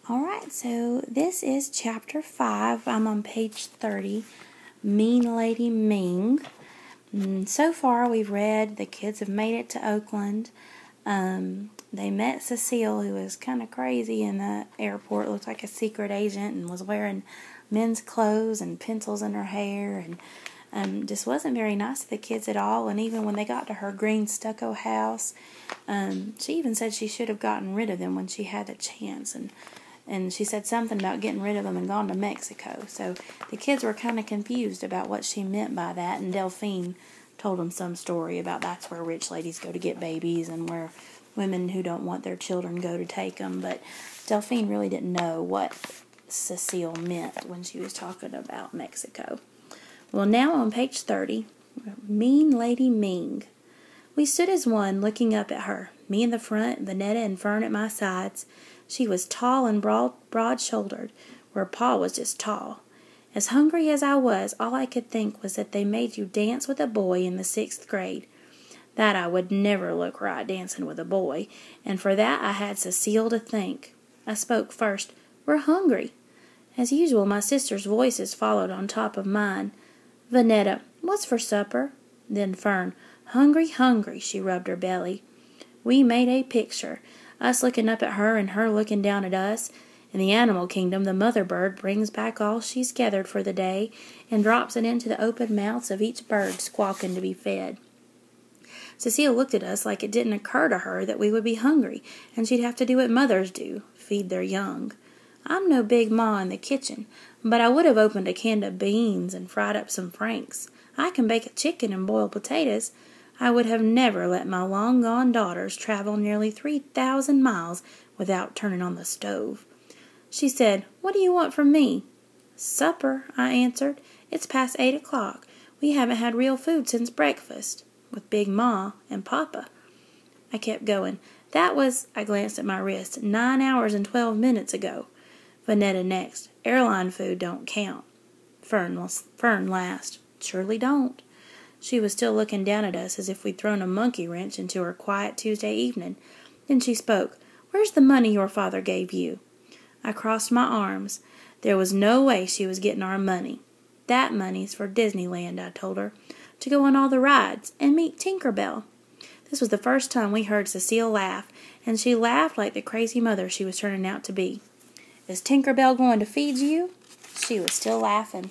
Alright, so this is chapter 5. I'm on page 30, Mean Lady Ming. So far we've read the kids have made it to Oakland. They met Cecile, who was kind of crazy in the airport, looked like a secret agent and was wearing men's clothes and pencils in her hair and just wasn't very nice to the kids at all. And even when they got to her green stucco house, she even said she should have gotten rid of them when she had a chance. And she said something about getting rid of them and gone to Mexico. So the kids were kind of confused about what she meant by that. And Delphine told them some story about that's where rich ladies go to get babies and where women who don't want their children go to take them. But Delphine really didn't know what Cecile meant when she was talking about Mexico. Well, now on page 30, Mean Lady Ming. We stood as one, looking up at her, me in the front, Vanetta and Fern at my sides. She was tall and broad-shouldered, where Pa was just tall. As hungry as I was, all I could think was that they made you dance with a boy in the 6th grade. That I would never look right dancing with a boy, and for that I had Cecile to thank. I spoke first. We're hungry. As usual, my sisters' voices followed on top of mine. Vanetta, what's for supper? Then Fern, hungry, hungry, she rubbed her belly. We made a picture. Us looking up at her and her looking down at us. In the animal kingdom, the mother bird brings back all she's gathered for the day and drops it into the open mouths of each bird squawking to be fed. Cecile looked at us like it didn't occur to her that we would be hungry, and she'd have to do what mothers do, feed their young. I'm no big ma in the kitchen, but I would have opened a can of beans and fried up some franks. I can bake a chicken and boil potatoes. I would have never let my long-gone daughters travel nearly 3,000 miles without turning on the stove. She said, What do you want from me? Supper, I answered. It's past 8 o'clock. We haven't had real food since breakfast, with Big Ma and Papa. I kept going. That was, I glanced at my wrist, 9 hours and 12 minutes ago. Vanetta next. Airline food don't count. Fern last. Surely don't. She was still looking down at us as if we'd thrown a monkey wrench into her quiet Tuesday evening. Then she spoke. Where's the money your father gave you? I crossed my arms. There was no way she was getting our money. That money's for Disneyland, I told her, to go on all the rides and meet Tinker Bell. This was the first time we heard Cecile laugh, and she laughed like the crazy mother she was turning out to be. Is Tinker Bell going to feed you? She was still laughing.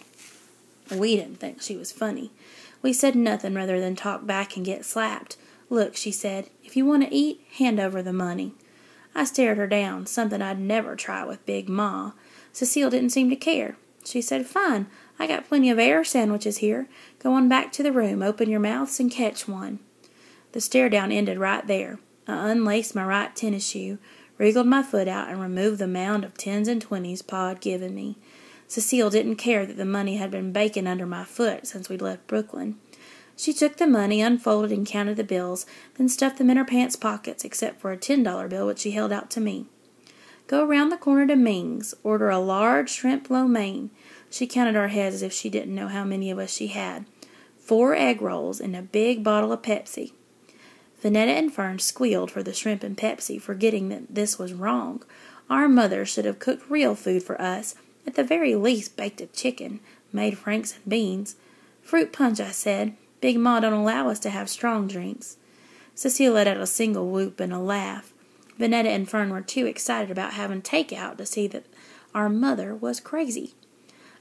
We didn't think she was funny. We said nothing rather than talk back and get slapped. Look, she said, if you want to eat, hand over the money. I stared her down, something I'd never try with Big Ma. Cecile didn't seem to care. She said, Fine, I got plenty of air sandwiches here. Go on back to the room, open your mouths and catch one. The stare down ended right there. I unlaced my right tennis shoe, wriggled my foot out, and removed the mound of 10s and 20s Pa had given me. Cecile didn't care that the money had been baking under my foot since we'd left Brooklyn. She took the money, unfolded and counted the bills, then stuffed them in her pants pockets, except for a $10 bill which she held out to me. Go around the corner to Ming's. Order a large shrimp lo mein. She counted our heads as if she didn't know how many of us she had. 4 egg rolls and a big bottle of Pepsi. Vanetta and Fern squealed for the shrimp and Pepsi, forgetting that this was wrong. Our mother should have cooked real food for us, at the very least baked a chicken, made franks and beans. Fruit punch, I said. Big Ma don't allow us to have strong drinks. Cecile let out a single whoop and a laugh. Vanetta and Fern were too excited about having takeout to see that our mother was crazy.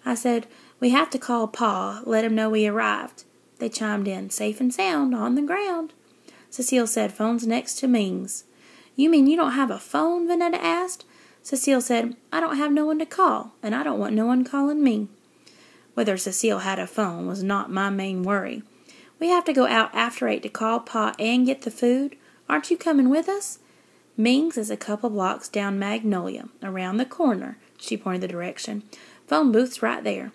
I said, We have to call Pa, let him know we arrived. They chimed in, safe and sound, on the ground. Cecile said, Phone's next to Ming's. You mean you don't have a phone? Vanetta asked. Cecile said, I don't have no one to call, and I don't want no one calling me. Whether Cecile had a phone was not my main worry. We have to go out after 8 to call Pa and get the food. Aren't you coming with us? Ming's is a couple blocks down Magnolia, around the corner. She pointed the direction. Phone booth's right there.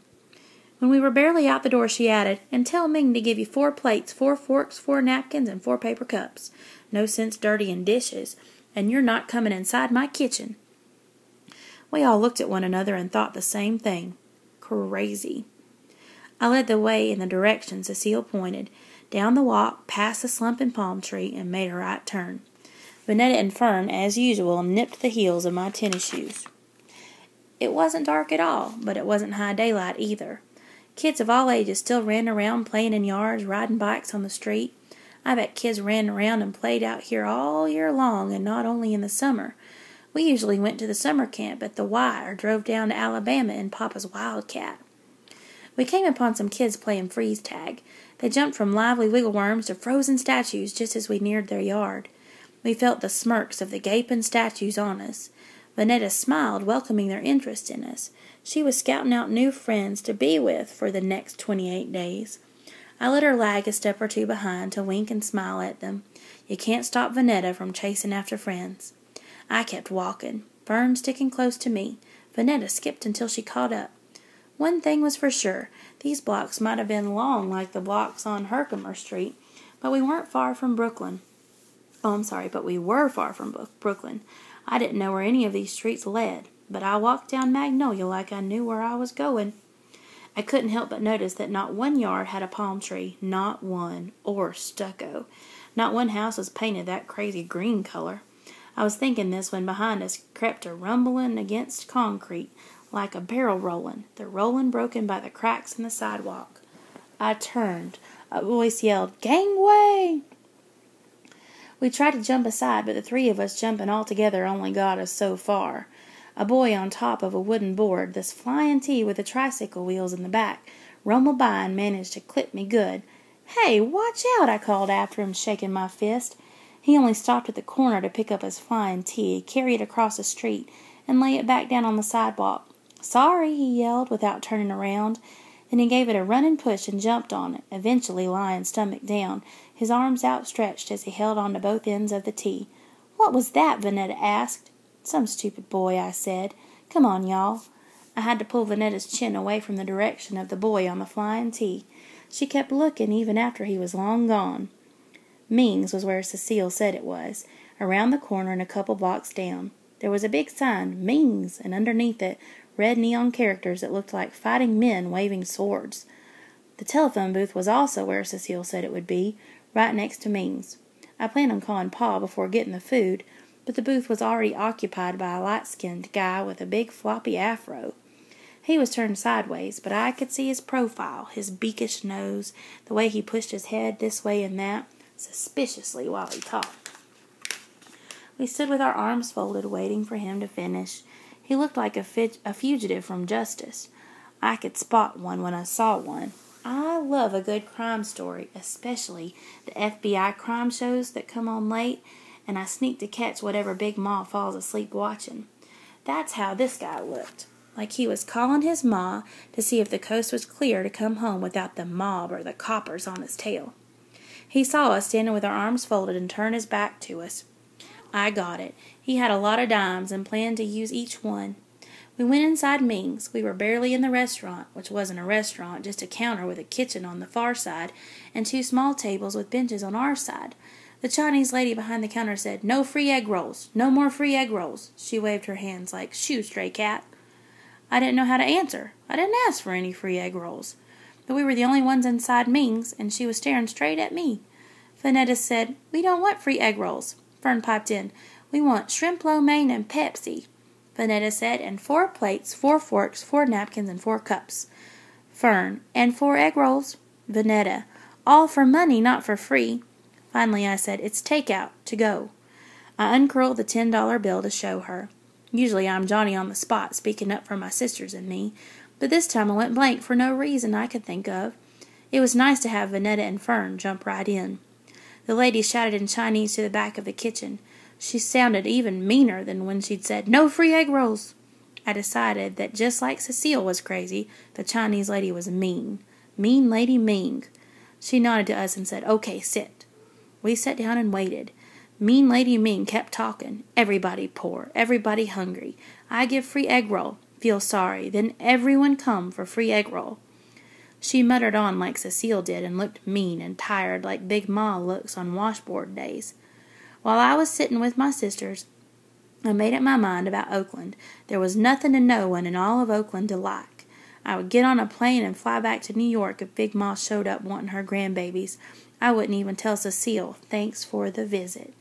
When we were barely out the door, she added, And tell Ming to give you 4 plates, 4 forks, 4 napkins, and 4 paper cups. No sense dirtying dishes, and you're not coming inside my kitchen. We all looked at one another and thought the same thing. Crazy. I led the way in the direction Cecile pointed, down the walk, past the slumping palm tree, and made a right turn. Vanetta and Fern, as usual, nipped the heels of my tennis shoes. It wasn't dark at all, but it wasn't high daylight either. Kids of all ages still ran around playing in yards, riding bikes on the street. I bet kids ran around and played out here all year long and not only in the summer. We usually went to the summer camp at the Y or drove down to Alabama in Papa's Wildcat. We came upon some kids playing freeze tag. They jumped from lively wiggle worms to frozen statues just as we neared their yard. We felt the smirks of the gaping statues on us. Vanetta smiled, welcoming their interest in us. She was scouting out new friends to be with for the next 28 days. I let her lag a step or two behind to wink and smile at them. You can't stop Vanetta from chasing after friends. I kept walking, Fern sticking close to me. Vanetta skipped until she caught up. One thing was for sure, these blocks might have been long like the blocks on Herkimer Street, but we weren't far from Brooklyn. But we were far from Brooklyn. I didn't know where any of these streets led, but I walked down Magnolia like I knew where I was going. I couldn't help but notice that not one yard had a palm tree, not one, or stucco. Not one house was painted that crazy green color. I was thinking this when behind us crept a rumbling against concrete, like a barrel rolling, the rolling broken by the cracks in the sidewalk. I turned. A voice yelled, "Gangway!" We tried to jump aside, but the three of us jumping all together only got us so far. A boy on top of a wooden board, this flying T with the tricycle wheels in the back, rumbled by and managed to clip me good. "Hey, watch out!" I called after him, shaking my fist. He only stopped at the corner to pick up his flying T, carry it across the street, and lay it back down on the sidewalk. "Sorry," he yelled, without turning around. Then he gave it a running push and jumped on it, eventually lying stomach down, his arms outstretched as he held on to both ends of the T. "What was that?" Vanetta asked. "Some stupid boy," I said. "Come on, y'all." I had to pull Vanetta's chin away from the direction of the boy on the flying T. She kept looking even after he was long gone. Ming's was where Cecile said it was, around the corner and a couple blocks down. There was a big sign, Ming's, and underneath it, red neon characters that looked like fighting men waving swords. The telephone booth was also where Cecile said it would be, right next to Ming's. I planned on calling Pa before getting the food, but the booth was already occupied by a light-skinned guy with a big floppy afro. He was turned sideways, but I could see his profile, his beakish nose, the way he pushed his head this way and that, suspiciously while he talked. We stood with our arms folded, waiting for him to finish. He looked like a fugitive from justice. I could spot one when I saw one. I love a good crime story, especially the FBI crime shows that come on late, and I sneak to catch whatever Big Ma falls asleep watching. That's how this guy looked, like he was calling his ma to see if the coast was clear to come home without the mob or the coppers on his tail. He saw us standing with our arms folded and turned his back to us. I got it. He had a lot of dimes and planned to use each one. We went inside Ming's. We were barely in the restaurant, which wasn't a restaurant, just a counter with a kitchen on the far side and two small tables with benches on our side. The Chinese lady behind the counter said, "No free egg rolls. No more free egg rolls." She waved her hands like, "Shoo, stray cat." I didn't know how to answer. I didn't ask for any free egg rolls. But we were the only ones inside Ming's, and she was staring straight at me. Vanetta said, "We don't want free egg rolls." Fern piped in, "We want shrimp lo mein and Pepsi." Vanetta said, "And 4 plates, 4 forks, 4 napkins, and 4 cups." Fern, "And 4 egg rolls." Vanetta, "All for money, not for free." Finally I said, "It's takeout, to go." I uncurled the $10 bill to show her. Usually I'm Johnny on the spot, speaking up for my sisters and me, but this time I went blank for no reason I could think of. It was nice to have Vanetta and Fern jump right in. The lady shouted in Chinese to the back of the kitchen. She sounded even meaner than when she'd said, "No free egg rolls." I decided that just like Cecile was crazy, the Chinese lady was mean. Mean Lady Ming. She nodded to us and said, "Okay, sit." We sat down and waited. Mean Lady Ming kept talking. Everybody poor, everybody hungry. I give free egg roll. Feel sorry. Then everyone come for free egg roll. She muttered on like Cecile did and looked mean and tired like Big Ma looks on washboard days. While I was sitting with my sisters, I made up my mind about Oakland. There was nothing and no one in all of Oakland to like. I would get on a plane and fly back to New York if Big Ma showed up wanting her grandbabies. I wouldn't even tell Cecile, "Thanks for the visit."